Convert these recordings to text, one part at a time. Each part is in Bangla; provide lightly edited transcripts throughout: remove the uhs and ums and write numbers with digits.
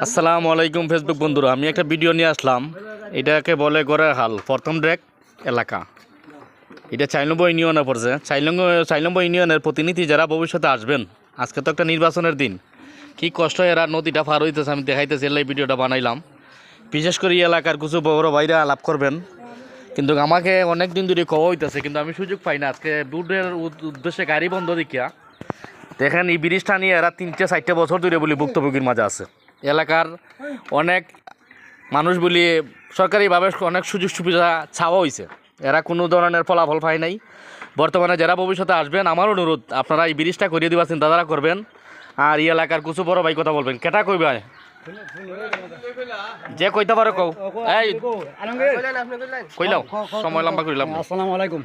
আসসালামু আলাইকুম ফেসবুক বন্ধুরা, আমি একটা ভিডিও নিয়ে আসলাম। এটাকে বলে গড়ের হাল প্রথম ড্রেক এলাকা। এটা ৪ নম্বর ইউনিয়নে পড়ছে। ৪ নম্বর ইউনিয়নের প্রতিনিধি যারা ভবিষ্যতে আসবেন, আজকে তো একটা নির্বাচনের দিন, কি কষ্ট এরা নদীটা পার হইতেছে আমি দেখাইতেছি, এই ভিডিওটা বানাইলাম। বিশেষ করে এই এলাকার কিছু বড় ভাইরা আলাপ করবেন, কিন্তু আমাকে অনেক দিন ধরে কওয়া হইতেছে, কিন্তু আমি সুযোগ পাই না। আজকে বুটের উদ্দেশ্যে গাড়ি বন্ধ দেখিয়া দেখেন এই ব্রিজটা নিয়ে এরা ৩-৪ বছর ধরে বলি ভুক্তভোগীর মাঝে আছে। এলাকার অনেক মানুষ বলি সরকারিভাবে অনেক সুযোগ সুবিধা চাওয়া হয়েছে, এরা কোনো ধরনের ফলাফল পায় নাই। বর্তমানে যারা ভবিষ্যতে আসবেন, আমার অনুরোধ আপনারা এই ব্রিজটা করিয়ে দিবার চিন্তাধারা করবেন। আর এই এলাকার কিছু বড় ভাই কথা বলবেন, কেটা কইবা যে কইতে পারো কও, এই কইলাও সময় লম্বা করিলাম। আসসালামু আলাইকুম।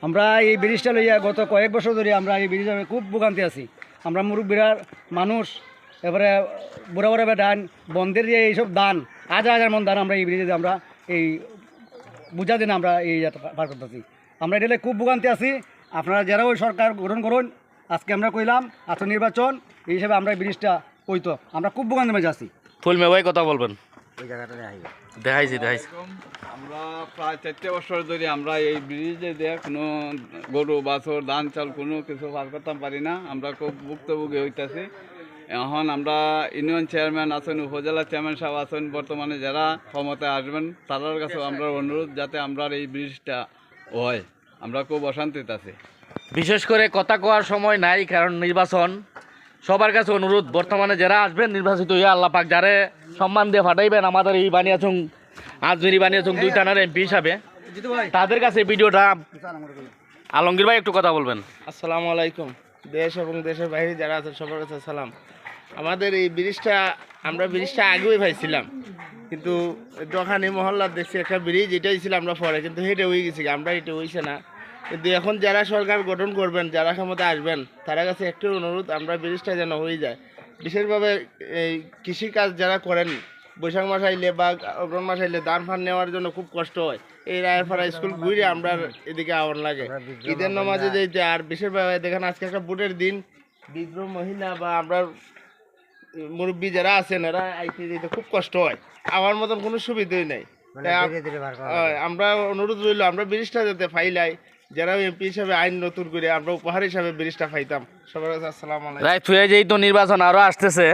আমরা এই ব্রিজটা লইয়া গত কয়েক বছর ধরে আমরা এই ব্রিজে খুব ভোগান্তি আছি। আমরা মুরব্বীরা মানুষ, এবারে বুড়া বুড়া ধান বন্ধের যে এইসব দান, হাজার মন দান আমরা এই ব্রিজে আমরা এই বুঝা দিন আমরা এই পার করতেছি। আমরা এটা খুব ভোগান্তি আছি। আপনারা যারা ওই সরকার গঠন করুন, আজকে আমরা কইলাম আজ নির্বাচন, এই হিসাবে আমরা এই ব্রিজটা কইতো আমরা খুব ভোগান্তির মাঝে আছি। ফুল মেবাই কথা বলবেন। ওই জায়গাটা দেখাইছি। আমরা প্রায় ৪ বছর ধরে আমরা এই ব্রিজে দিয়ে কোনো গরু বাছর ধান চাল কোনো কিছু পার করতে পারি না। আমরা খুব ভুক্তভোগী হইতেছি। এখন আমরা ইউনিয়ন চেয়ারম্যান আছেন, উপজেলা চেয়ারম্যান সাহেব আছেন, বর্তমানে যারা ক্ষমতায় আসবেন তাদের কাছে আমরা অনুরোধ যাতে আমরা এই ব্রিজটা হয়। আমরা খুব অশান্তিতে আছি। বিশেষ করে কথা কোয়ার সময় নাই, কারণ নির্বাচন। সবার কাছে অনুরোধ, বর্তমানে যারা আসবেন নির্বাচিত হইয়া আল্লাহ পাক যারে সম্মান দিয়ে ফাটাইবেন, আমাদের এই বানিয়াচং আজমিরি বানিয়াচং 2 থানার এমপি হিসাবে, তাদের কাছে ভিডিওটা। আলমগীর ভাই একটু কথা বলবেন। আসসালামু আলাইকুম। দেশ এবং দেশের বাইরে যারা আছেন সবার কাছে সালাম। আমাদের এই ব্রিজটা আমরা আগেই পাইছিলাম, কিন্তু দোকানি মহল্লার দেখছি একটা ব্রিজ এটাই ছিল আমরা পরে, কিন্তু হেঁটে হয়ে গেছি, আমরা এটা হয়েছে না। কিন্তু এখন যারা সরকার গঠন করবেন, যারা ক্ষমতা আসবেন, তারা কাছে একটু অনুরোধ আমরা ব্রিজটা যেন হয়ে যায়। বিশেষভাবে এই কৃষিকাজ যারা করেন, বৈশাখ মাস আইলে বা অগ্রহণ মাস আইলে ধান ফান নেওয়ার জন্য খুব কষ্ট হয়। এই রায়েরপাড়া স্কুল ঘুরে আমরা এদিকে আওয়ার লাগে ঈদের নামাজে যেতে। আর বিশেষভাবে দেখেন আজকে একটা বুটের দিন, বৃদ্ধ মহিলা বা আমরা মুরব্বী যারা আছেন এরা আইতে যেতে খুব কষ্ট হয়। আমার মতন কোনো সুবিধাই নাই। আমরা অনুরোধ রইল আমরা ব্রিজটা যাতে ফাইলাই, যারা এমপি হিসাবে আইন নতুন করে আমরা উপহার হিসাবে ব্রিজটা পাইতাম। সবার কাছে আসসালামু আলাইকুম। রাইট হয়ে যেই তো নির্বাচন আরও আসতেছে,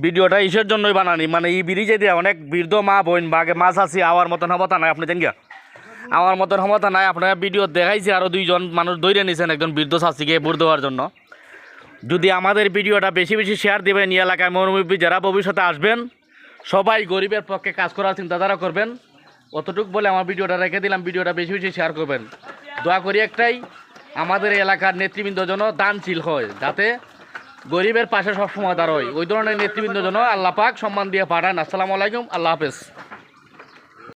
ভিডিওটা ইসের জন্যই বানানি, মানে এই ব্রিজে দিয়ে অনেক বৃদ্ধ মা বোন বাঘে মাছ আছি, আমার মতন ক্ষমতা নাই। আপনি জান গিয়া আমার মতন ক্ষমতা নাই। আপনারা ভিডিও দেখাইছি, আরও 2 জন মানুষ দৌড়ে নিয়েছেন একজন বৃদ্ধ শাস্তিকে ভোট দেওয়ার জন্য। যদি আমাদের ভিডিওটা বেশি বেশি শেয়ার দেবেন, এই এলাকায় মুরব্বী যারা ভবিষ্যতে আসবেন সবাই গরিবের পক্ষে কাজ করার চিন্তাধারা করবেন। অতটুকু বলে আমার ভিডিওটা রেখে দিলাম। ভিডিওটা বেশি বেশি শেয়ার করবেন। দোয়া করি একটাই, আমাদের এলাকার নেতৃবৃন্দ যেন দানশীল হয়, যাতে গরিবের পাশে সবসময় দাঁড়ায়। ওই ধরনের নেতৃবৃন্দ যেন আল্লাহ পাক সম্মান দিয়ে পাঠান। আসসালামু আলাইকুম, আল্লাহ হাফেজ।